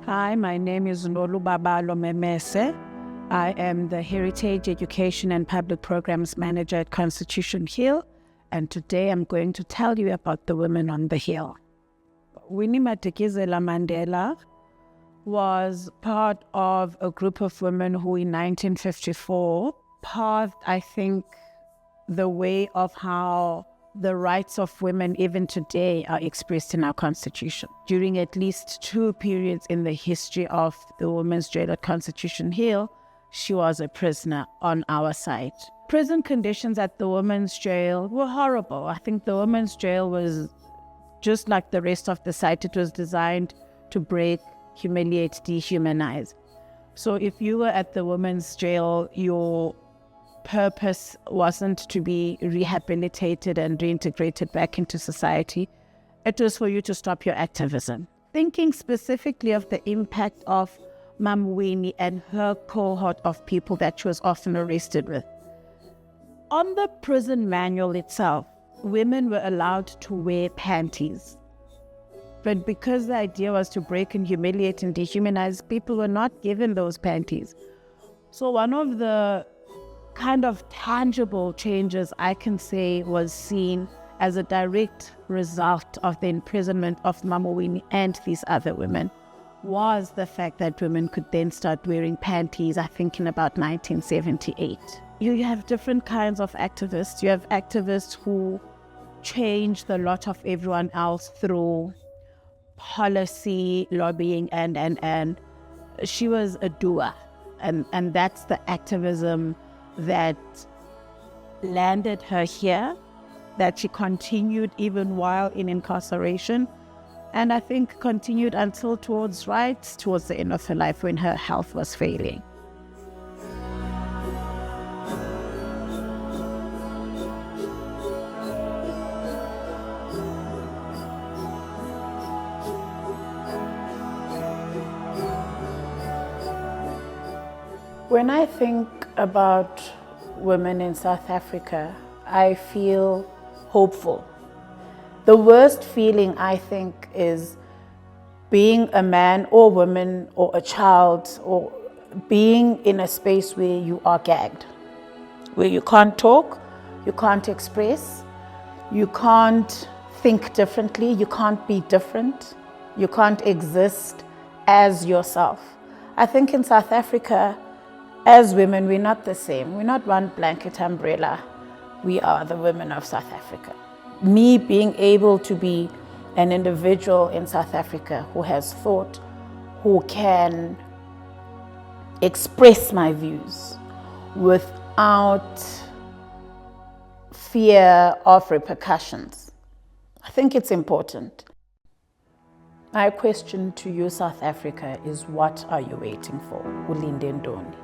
Hi, my name is Nolubabalo Memese. I am the Heritage Education and Public Programs Manager at Constitution Hill, and today I'm going to tell you about the women on the Hill. Winnie Madikizela Mandela was part of a group of women who in 1954 paved, I think, the way of how the rights of women even today are expressed in our Constitution. During at least two periods in the history of the women's jail at Constitution Hill, she was a prisoner on our side. Prison conditions at the women's jail were horrible. I think the women's jail was just like the rest of the site. It was designed to break, humiliate, dehumanize. So if you were at the women's jail, your purpose wasn't to be rehabilitated and reintegrated back into society. It was for you to stop your activism. Thinking specifically of the impact of Mam Winnie and her cohort of people that she was often arrested with. On the prison manual itself, women were allowed to wear panties. But because the idea was to break and humiliate and dehumanize, people were not given those panties. So one of the kind of tangible changes I can say was seen as a direct result of the imprisonment of Mama Winnie and these other women was the fact that women could then start wearing panties, I think in about 1978. You have different kinds of activists. You have activists who change the lot of everyone else through policy, lobbying, and she was a doer. And that's the activism that landed her here, that she continued even while in incarceration, and I think continued until towards the end of her life when her health was failing. When I think about women in South Africa, I feel hopeful. The worst feeling, I think, is being a man or woman or a child or being in a space where you are gagged, where you can't talk, you can't express, you can't think differently, you can't be different, you can't exist as yourself. I think in South Africa, as women, we're not the same. We're not one blanket umbrella. We are the women of South Africa. Me being able to be an individual in South Africa who has thought, who can express my views without fear of repercussions, I think it's important. My question to you, South Africa, is what are you waiting for? Ulinde ntoni?